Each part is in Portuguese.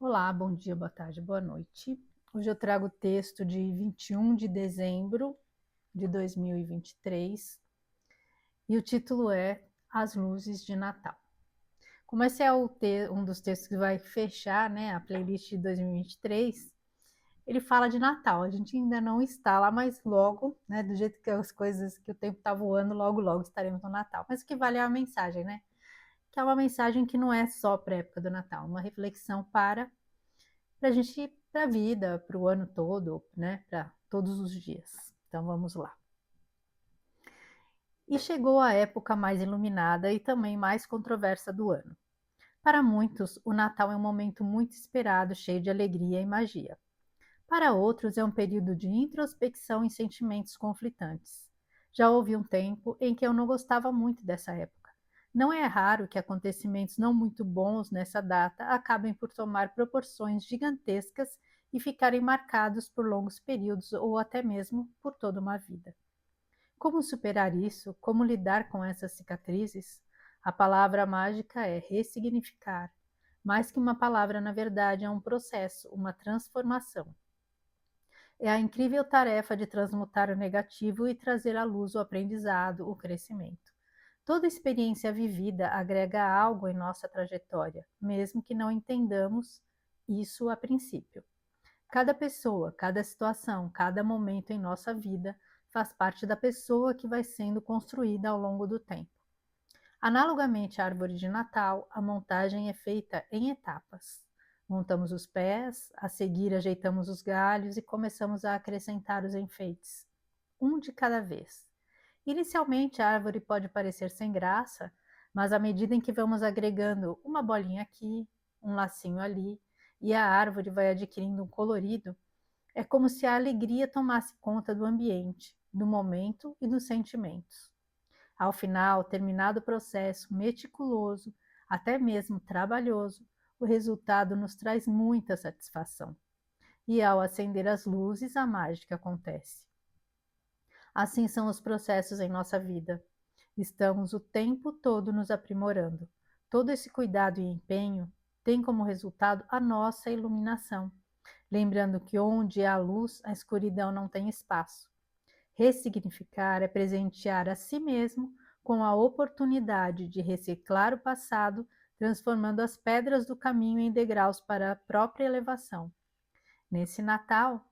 Olá, bom dia, boa tarde, boa noite. Hoje eu trago o texto de 21 de dezembro de 2023 e o título é As Luzes de Natal. Como esse é um dos textos que vai fechar, né, a playlist de 2023, ele fala de Natal. A gente ainda não está lá, mas logo, né, do jeito que as coisas, que o tempo está voando, logo, logo estaremos no Natal. Mas o que vale é a mensagem, né? Que é uma mensagem que não é só para a época do Natal, uma reflexão para a gente, para a vida, para o ano todo, né? Para todos os dias. Então vamos lá. E chegou a época mais iluminada e também mais controversa do ano. Para muitos, o Natal é um momento muito esperado, cheio de alegria e magia. Para outros, é um período de introspecção e sentimentos conflitantes. Já houve um tempo em que eu não gostava muito dessa época. Não é raro que acontecimentos não muito bons nessa data acabem por tomar proporções gigantescas e ficarem marcados por longos períodos ou até mesmo por toda uma vida. Como superar isso? Como lidar com essas cicatrizes? A palavra mágica é ressignificar. Mais que uma palavra, na verdade, é um processo, uma transformação. É a incrível tarefa de transmutar o negativo e trazer à luz o aprendizado, o crescimento. Toda experiência vivida agrega algo em nossa trajetória, mesmo que não entendamos isso a princípio. Cada pessoa, cada situação, cada momento em nossa vida faz parte da pessoa que vai sendo construída ao longo do tempo. Analogamente à árvore de Natal, a montagem é feita em etapas. Montamos os pés, a seguir ajeitamos os galhos e começamos a acrescentar os enfeites, um de cada vez. Inicialmente a árvore pode parecer sem graça, mas à medida em que vamos agregando uma bolinha aqui, um lacinho ali, e a árvore vai adquirindo um colorido, é como se a alegria tomasse conta do ambiente, do momento e dos sentimentos. Ao final, terminado o processo meticuloso, até mesmo trabalhoso, o resultado nos traz muita satisfação. E ao acender as luzes, a mágica acontece. Assim são os processos em nossa vida. Estamos o tempo todo nos aprimorando. Todo esse cuidado e empenho tem como resultado a nossa iluminação, lembrando que onde há luz, a escuridão não tem espaço. Ressignificar é presentear a si mesmo com a oportunidade de reciclar o passado, transformando as pedras do caminho em degraus para a própria elevação. Nesse Natal,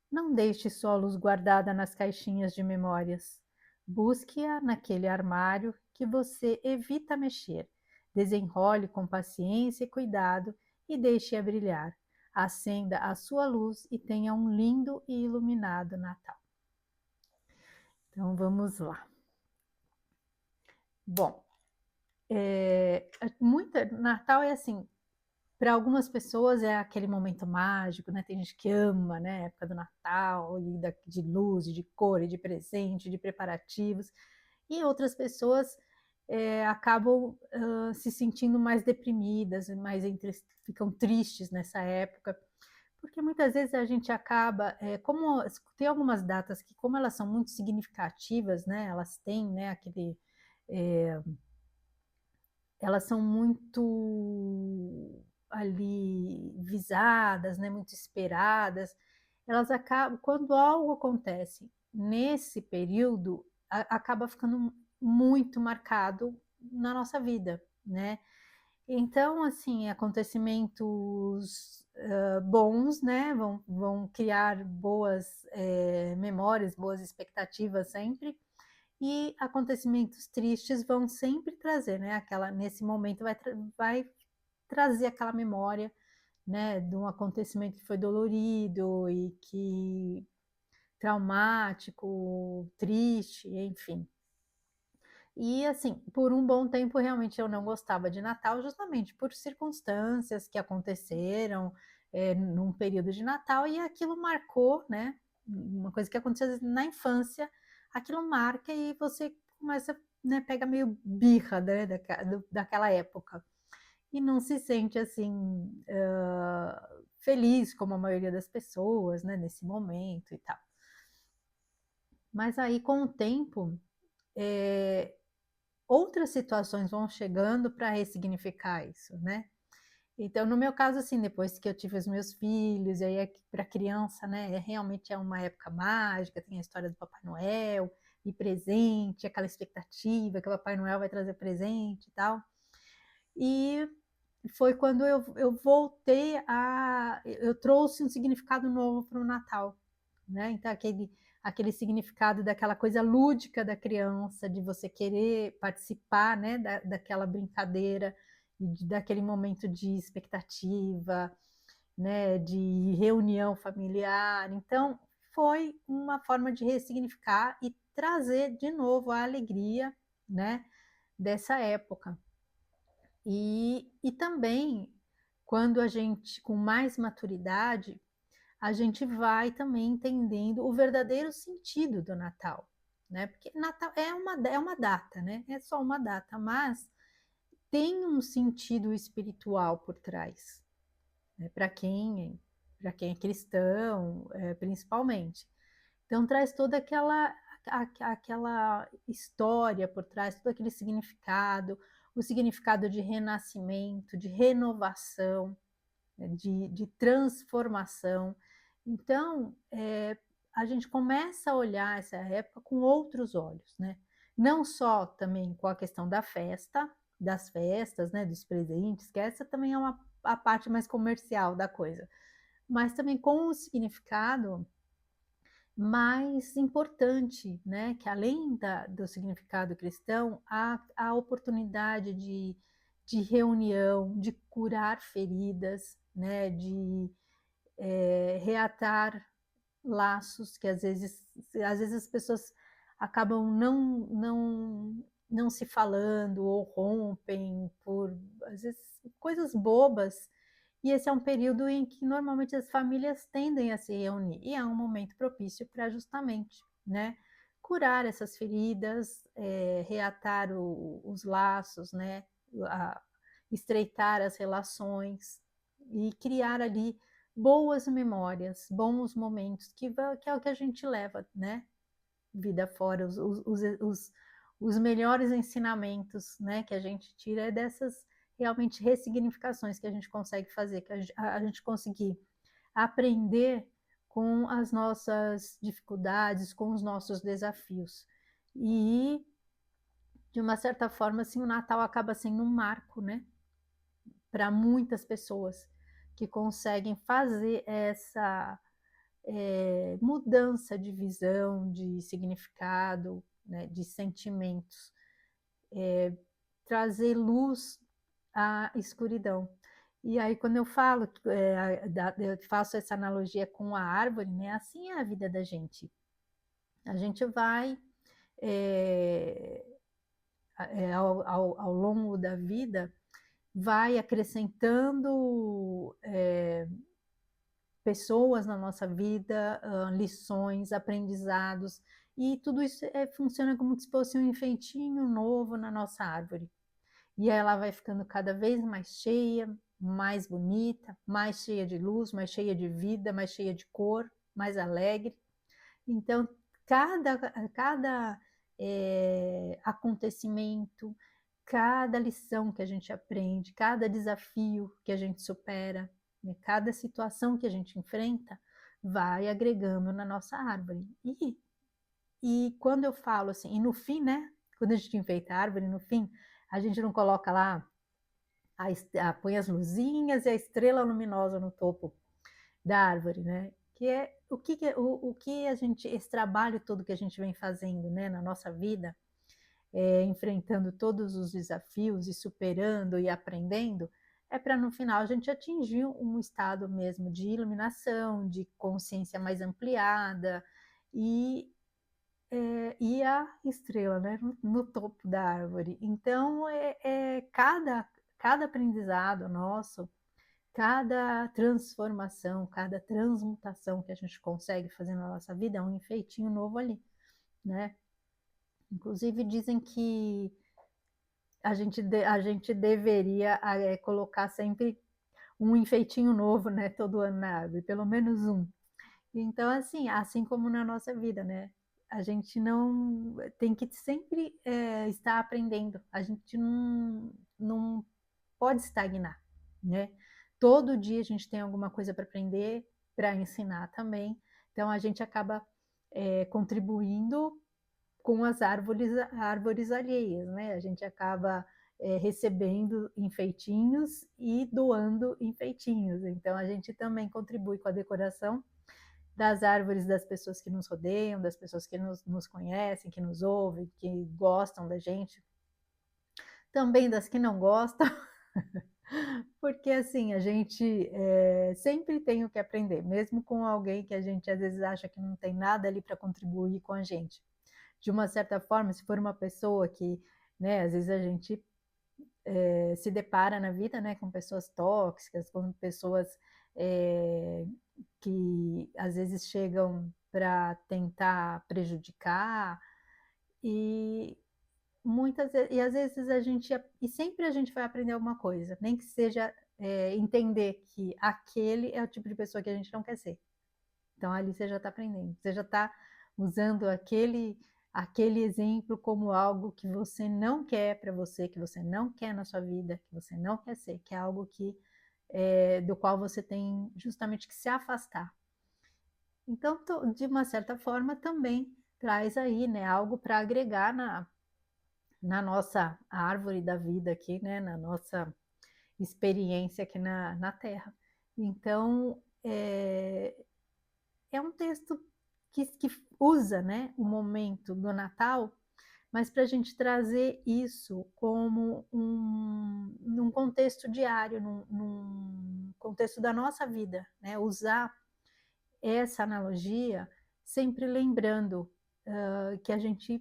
não deixe sua luz guardada nas caixinhas de memórias. Busque-a naquele armário que você evita mexer. Desenrole com paciência e cuidado e deixe-a brilhar. Acenda a sua luz e tenha um lindo e iluminado Natal. Então vamos lá. Bom, Natal é assim, para algumas pessoas é aquele momento mágico, né? Tem gente que ama, né? A época do Natal, de luz, de cor, de presente, de preparativos. E outras pessoas acabam se sentindo mais deprimidas, ficam tristes nessa época, porque muitas vezes a gente acaba, como tem algumas datas que, como elas são muito significativas, né? Elas têm, né? É, elas são muito ali visadas, né, muito esperadas, elas acabam, quando algo acontece nesse período, acaba ficando muito marcado na nossa vida, né? Então, assim, acontecimentos bons, né, vão criar boas memórias, boas expectativas sempre, e acontecimentos tristes vão sempre trazer, né? Nesse momento vai trazer aquela memória, né, de um acontecimento que foi dolorido e que traumático, triste, enfim. E assim, por um bom tempo realmente eu não gostava de Natal, justamente por circunstâncias que aconteceram num período de Natal e aquilo marcou, né? Uma coisa que aconteceu na infância, aquilo marca e você começa, né, pega meio birra, né, daquela época. E não se sente assim feliz como a maioria das pessoas, né, nesse momento e tal. Mas aí com o tempo outras situações vão chegando para ressignificar isso, né? Então, no meu caso, assim, depois que eu tive os meus filhos, e aí para criança, né, realmente é uma época mágica, tem a história do Papai Noel, e presente, aquela expectativa que o Papai Noel vai trazer presente e tal. E foi quando eu voltei eu trouxe um significado novo para o Natal, né, então aquele significado daquela coisa lúdica da criança, de você querer participar, né, daquela brincadeira, e daquele momento de expectativa, né, de reunião familiar. Então, foi uma forma de ressignificar e trazer de novo a alegria, né, dessa época. E também, quando a gente, com mais maturidade, a gente vai também entendendo o verdadeiro sentido do Natal, né? Porque Natal é uma data, né? É só uma data, mas tem um sentido espiritual por trás, né? Para quem é cristão, principalmente. Então traz toda aquela história por trás, todo aquele significado, o significado de renascimento, de renovação, né, de transformação. Então, a gente começa a olhar essa época com outros olhos, né? Não só também com a questão das festas, né, dos presentes, que essa também é a parte mais comercial da coisa, mas também com o significado mais importante, né, que além do significado cristão, há a oportunidade de reunião, de curar feridas, né, de reatar laços que às vezes as pessoas acabam não se falando ou rompem por, às vezes, coisas bobas. E esse é um período em que normalmente as famílias tendem a se reunir e é um momento propício para justamente, né, curar essas feridas, reatar os laços, né, a- estreitar as relações e criar ali boas memórias, bons momentos, que é o que a gente leva, né, vida fora, os melhores ensinamentos, né, que a gente tira é dessas realmente ressignificações que a gente consegue fazer, que a gente conseguir aprender com as nossas dificuldades, com os nossos desafios. E, de uma certa forma, assim, o Natal acaba sendo um marco, né, para muitas pessoas que conseguem fazer essa mudança de visão, de significado, né, de sentimentos, trazer luz à escuridão. E aí, quando eu falo, eu faço essa analogia com a árvore, né? Assim é a vida da gente. A gente vai, é, ao longo da vida, vai acrescentando pessoas na nossa vida, lições, aprendizados, e tudo isso funciona como se fosse um enfeitinho novo na nossa árvore. E ela vai ficando cada vez mais cheia, mais bonita, mais cheia de luz, mais cheia de vida, mais cheia de cor, mais alegre. Então, cada acontecimento, cada lição que a gente aprende, cada desafio que a gente supera, né, cada situação que a gente enfrenta, vai agregando na nossa árvore. E quando eu falo assim, e no fim, né? Quando a gente enfeita a árvore, no fim, a gente não coloca lá, põe as luzinhas e a estrela luminosa no topo da árvore, né? Que é o que a gente, esse trabalho todo que a gente vem fazendo, né, na nossa vida, enfrentando todos os desafios e superando e aprendendo, é para no final a gente atingir um estado mesmo de iluminação, de consciência mais ampliada e e a estrela, né, no topo da árvore. Então, cada aprendizado nosso, cada transformação, cada transmutação que a gente consegue fazer na nossa vida é um enfeitinho novo ali, né? Inclusive dizem que a gente deveria colocar sempre um enfeitinho novo, né, todo ano na árvore, pelo menos um. Então, assim como na nossa vida, né? A gente não tem que sempre estar aprendendo. A gente não pode estagnar, né? todo dia a gente tem alguma coisa para aprender, para ensinar também. Então a gente acaba, contribuindo com as árvores alheias, né, a gente acaba, recebendo enfeitinhos e doando enfeitinhos, então a gente também contribui com a decoração das árvores das pessoas que nos rodeiam, das pessoas que nos conhecem, que nos ouvem, que gostam da gente, também das que não gostam, porque assim, a gente, sempre tem o que aprender, mesmo com alguém que a gente às vezes acha que não tem nada ali para contribuir com a gente. De uma certa forma, se for uma pessoa que, né, às vezes a gente se depara na vida, né, com pessoas tóxicas, com pessoas é, que às vezes chegam para tentar prejudicar e e às vezes e sempre a gente vai aprender alguma coisa, nem que seja entender que aquele é o tipo de pessoa que a gente não quer ser. Então ali você já está aprendendo, você já está usando aquele exemplo como algo que você não quer para você, que você não quer na sua vida, que você não quer ser, que é algo que do qual você tem justamente que se afastar. Então, de uma certa forma, também traz aí, né, algo para agregar na nossa árvore da vida aqui, né, na nossa experiência aqui na Terra. Então, é um texto que usa, né, o momento do Natal, mas para a gente trazer isso como num contexto diário, num contexto da nossa vida, né? Usar essa analogia sempre lembrando que a gente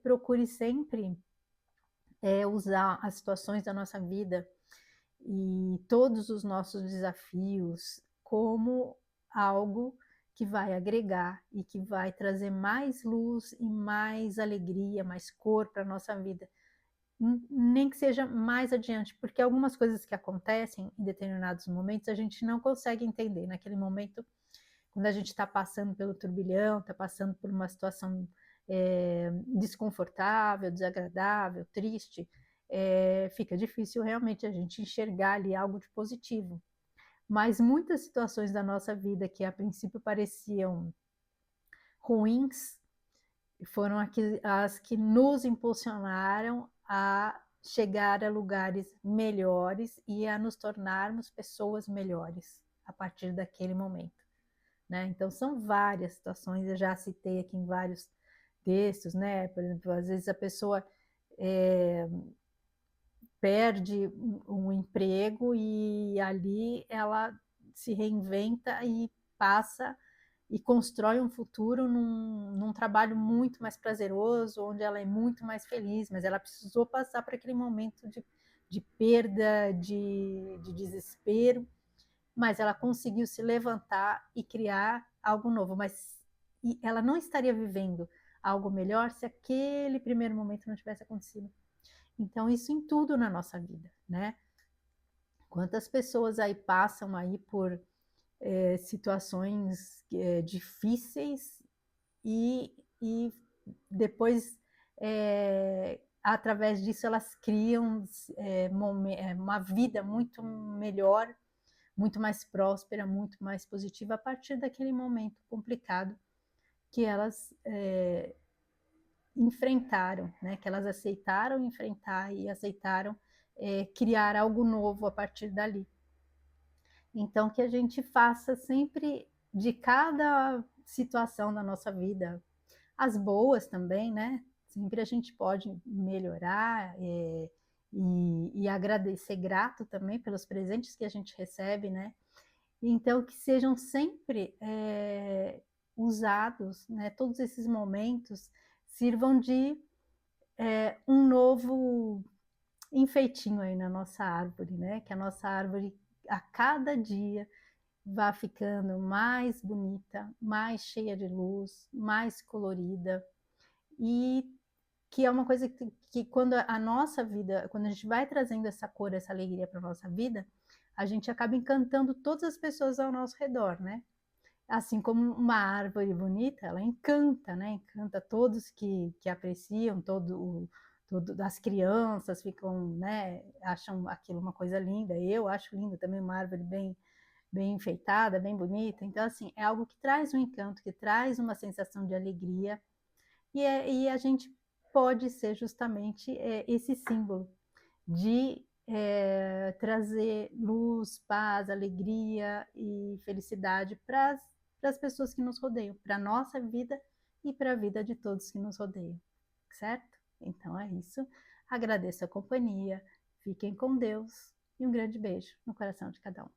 procure sempre usar as situações da nossa vida e todos os nossos desafios como algo que vai agregar e que vai trazer mais luz e mais alegria, mais cor para a nossa vida. Nem que seja mais adiante, porque algumas coisas que acontecem em determinados momentos a gente não consegue entender. Naquele momento, quando a gente está passando pelo turbilhão, está passando por uma situação desconfortável, desagradável, triste, fica difícil realmente a gente enxergar ali algo de positivo. Mas muitas situações da nossa vida que a princípio pareciam ruins foram as que nos impulsionaram a chegar a lugares melhores e a nos tornarmos pessoas melhores a partir daquele momento, né? Então são várias situações, eu já citei aqui em vários textos, né? Por exemplo, às vezes a pessoa perde um emprego e ali ela se reinventa e passa e constrói um futuro num trabalho muito mais prazeroso, onde ela é muito mais feliz, mas ela precisou passar por aquele momento de perda, de desespero, mas ela conseguiu se levantar e criar algo novo, mas ela não estaria vivendo algo melhor se aquele primeiro momento não tivesse acontecido. Então, isso em tudo na nossa vida, né? Quantas pessoas aí passam aí por situações difíceis e depois, através disso, elas criam uma vida muito melhor, muito mais próspera, muito mais positiva a partir daquele momento complicado que elas enfrentaram, né? Que elas aceitaram enfrentar e aceitaram criar algo novo a partir dali. Então, que a gente faça sempre de cada situação da nossa vida, as boas também, né? Sempre a gente pode melhorar e agradecer, grato também pelos presentes que a gente recebe, né? Então, que sejam sempre usados, né? Todos esses momentos sirvam de um novo enfeitinho aí na nossa árvore, né? Que a nossa árvore, a cada dia, vá ficando mais bonita, mais cheia de luz, mais colorida e que é uma coisa que quando a nossa vida, quando a gente vai trazendo essa cor, essa alegria para a nossa vida, a gente acaba encantando todas as pessoas ao nosso redor, né? Assim como uma árvore bonita, ela encanta, né? Encanta todos que apreciam, as crianças ficam, né, acham aquilo uma coisa linda, eu acho lindo também uma árvore bem enfeitada, bem bonita. Então, assim, é algo que traz um encanto, que traz uma sensação de alegria, e a gente pode ser justamente esse símbolo de trazer luz, paz, alegria e felicidade para as pessoas que nos rodeiam, para a nossa vida e para a vida de todos que nos rodeiam, certo? Então é isso. Agradeço a companhia, fiquem com Deus e um grande beijo no coração de cada um.